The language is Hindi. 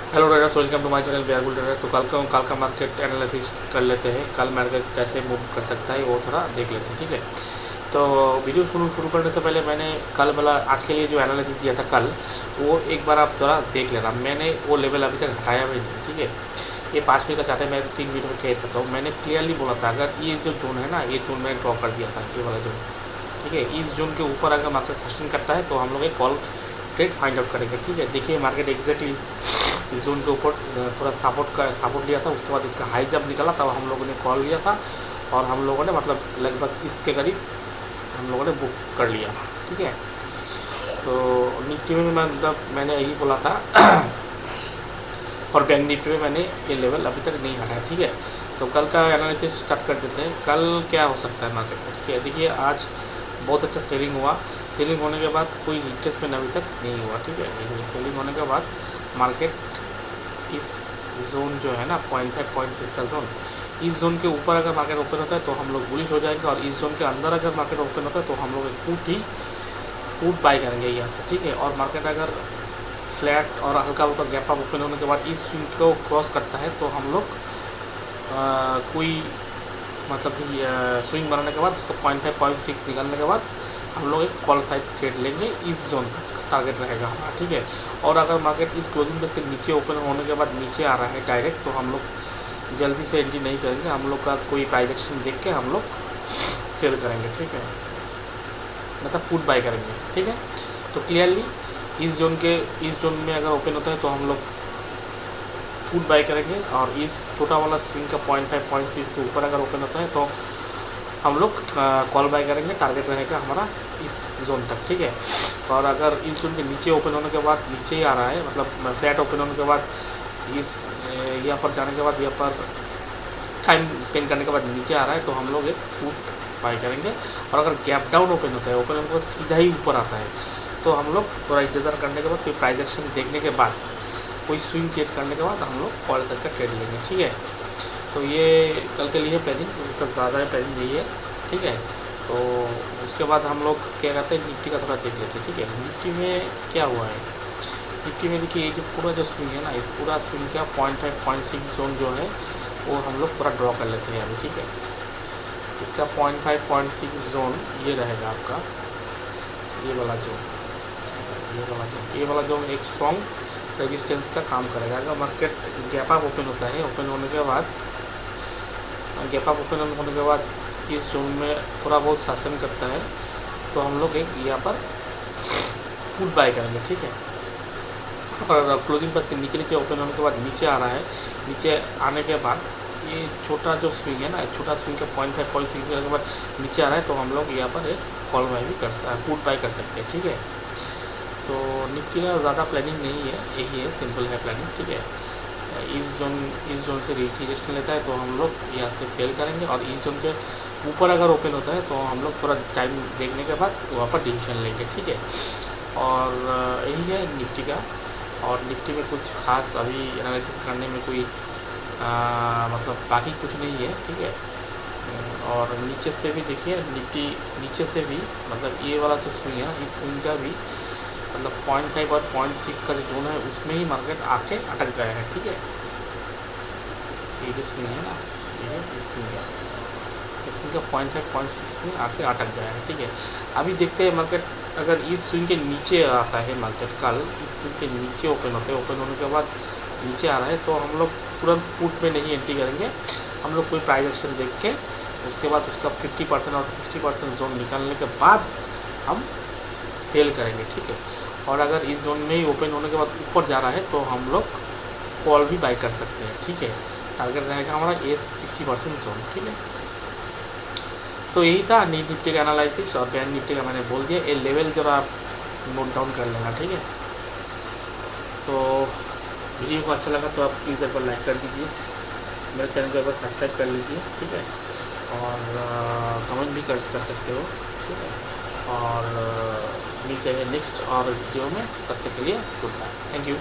Hello traders, welcome to my channel Bihar bull trader. तो कल का मार्केट एनालिसिस कर लेते हैं। कल मार्केट कैसे मूव कर सकता है वो थोड़ा देख लेते हैं, ठीक है। तो वीडियो शुरू करने से पहले मैंने कल वाला आज के लिए जो एनालिसिस दिया था कल, वो एक बार आप ज़रा देख लेना। मैंने वो लेवल अभी तक हटाया भी नहीं, ठीक है। ये 5 मिनट का चार्ट है, मैं तो 3 मिनट में क्लियर करता हूँ। मैंने क्लियरली बोला था अगर ये जो जोन है ना, ये जोन मैंने ड्रॉ कर दिया था, ये वाला जोन, ठीक है। इस जोन के ऊपर अगर मार्केट सस्टेन करता है तो हम लोग एक कॉल ट्रेड फाइंड आउट करेंगे, ठीक है। देखिए मार्केट एग्जैक्टली इस जोन के ऊपर थोड़ा सपोर्ट लिया था। उसके बाद इसका हाई जब निकला तब हम लोगों ने कॉल लिया था और हम लोगों ने मतलब लगभग इसके करीब हम लोगों ने बुक कर लिया, ठीक है। तो निफ्टी में मतलब मैंने यही बोला था और बैंक निफ्टी में मैंने ये लेवल अभी तक नहीं हटाया, ठीक है। तो कल का एनालिसिस स्टार्ट कर देते हैं। कल क्या हो सकता है मार्केट में, ठीक है। देखिए आज बहुत अच्छा सेलिंग हुआ। सेलिंग होने के बाद कोई रिट्रेसमेंट अभी तक नहीं हुआ, ठीक है। लेकिन सेलिंग होने के बाद मार्केट इस जोन जो है ना 0.5 0.6 का जोन, इस जोन के ऊपर अगर मार्केट ओपन होता है तो हम लोग बुलिश हो जाएंगे, और इस जोन के अंदर अगर मार्केट ओपन होता है तो हम लोग एक पुट बाई करेंगे यहाँ से, ठीक है। और मार्केट अगर फ्लैट और हल्का हल्का गैप अप ओपन होने के बाद इस स्विंग को क्रॉस करता है तो हम लोग कोई मतलब स्विंग बनाने के बाद उसका 0.5 0.6 निकालने के बाद हम लोग एक कॉल साइड ट्रेड लेंगे। इस जोन तक टारगेट रहेगा हमारा, ठीक है। और अगर मार्केट इस क्लोजिंग बेस के नीचे ओपन होने के बाद नीचे आ रहा है डायरेक्ट, तो हम लोग जल्दी से एंट्री नहीं करेंगे। हम लोग का कोई प्राइस एक्शन देख के हम लोग सेल करेंगे, ठीक है, मतलब पुट बाय करेंगे, ठीक है। तो क्लियरली इस जोन में अगर ओपन होता है तो हम लोग पुट बाय करेंगे, और इस छोटा वाला स्विंग का 0.5 0.6 के ऊपर अगर ओपन होता है तो हम लोग कॉल बाय करेंगे। टारगेट रहेगा हमारा इस जोन तक, ठीक है। और अगर इस जोन के नीचे ओपन होने के बाद नीचे ही आ रहा है, मतलब फ्लैट ओपन होने के बाद इस यहाँ पर जाने के बाद यहाँ पर टाइम स्पेंड करने के बाद नीचे आ रहा है तो हम लोग एक पुट बाय करेंगे। और अगर गैप डाउन ओपन होता है, ओपन होने के बाद सीधा ही ऊपर आता है, तो हम लोग थोड़ा इंतज़ार करने के बाद कोई प्राइस एक्शन देखने के बाद कोई स्विंग क्रिएट करने के बाद हम लोग कॉल साइड का ट्रेड लेंगे, ठीक है। तो ये कल के लिए प्लानिंग तो ज़्यादा प्लानिंग नहीं है, ठीक है। तो उसके बाद हम लोग क्या करते हैं, निफ्टी का थोड़ा देख लेते हैं, ठीक है। निफ्टी में क्या हुआ है, निफ्टी में देखिए ये जो पूरा जो स्विंग है ना, इस पूरा स्विंग का 0.5 0.6 जोन जो है वो हम लोग थोड़ा ड्रॉ कर लेते हैं अभी, ठीक है। इसका 0.5 0.6 जोन ये रहेगा आपका, ये वाला जोन, ये वाला जोन एक स्ट्रॉन्ग रेजिस्टेंस का काम करेगा। अगर मार्केट गैप अप ओपन होता है, ओपन होने के बाद गैप अप ओपन होने के बाद इस जोन में थोड़ा बहुत सस्टेन करता है तो हम लोग एक यहाँ पर पुट बाय करेंगे, ठीक है। और क्लोजिंग प्राइस के नीचे ओपन होने के बाद नीचे आ रहा है, नीचे आने के बाद ये छोटा जो स्विंग है ना, छोटा स्विंग का 0.5 0.6 के बाद नीचे आ रहा है तो हम लोग यहाँ पर एक कॉल बाय भी पुट बाय कर सकते हैं, ठीक है। तो निफ्टी का ज़्यादा प्लानिंग नहीं है, यही है, सिंपल है प्लानिंग, ठीक है। इस जोन से रिटेस्ट लेता है तो हम लोग यहाँ से सेल करेंगे, और इस जोन के ऊपर अगर ओपन होता है तो हम लोग थोड़ा टाइम देखने के बाद वहाँ पर डिसीजन लेंगे, ठीक है। और यही है निफ्टी का। और निफ्टी में कुछ खास अभी एनालिसिस करने में कोई मतलब बाकी कुछ नहीं है, ठीक है। और नीचे से भी देखिए निफ्टी नीचे से भी मतलब ये वाला जो स्विंग है, इस स्विंग का भी मतलब 0.5 और 0.6 का जो जोन है उसमें ही मार्केट आके अटक गया है, ठीक है। ये जो स्विंग है ना, ये है इस स्विंग का 0.5 0.6 में आके अटक गया है, ठीक है। अभी देखते हैं मार्केट अगर इस स्विंग के नीचे आता है मार्केट, कल इस स्विंग के नीचे ओपन होते हैं, ओपन होने के बाद नीचे आ रहा है तो हम लोग तुरंत पुट में नहीं एंट्री करेंगे। हम लोग कोई प्राइस एक्शन देख के उसके बाद उसका 50% और 60% जोन निकालने के बाद हम सेल करेंगे, ठीक है। और अगर इस जोन में ही ओपन होने के बाद ऊपर जा रहा है तो हम लोग कॉल भी बाय कर सकते हैं, ठीक है। टारगेट रहेगा हमारा ये 60% जोन, ठीक है। तो यही था निफ्टी का एनालिसिस, और बैंक निफ्टी का मैंने बोल दिया। ये लेवल जरा आप नोट डाउन कर लेना, ठीक है। तो वीडियो को अच्छा लगा तो आप प्लीज़ एक बार लाइक कर दीजिए, मेरे चैनल को एक बार सब्सक्राइब कर लीजिए, ठीक है। और कमेंट भी कर सकते हो, ठीक है। और मिलते हैं नेक्स्ट और वीडियो में, तब तक के लिए गुड बाय, थैंक यू।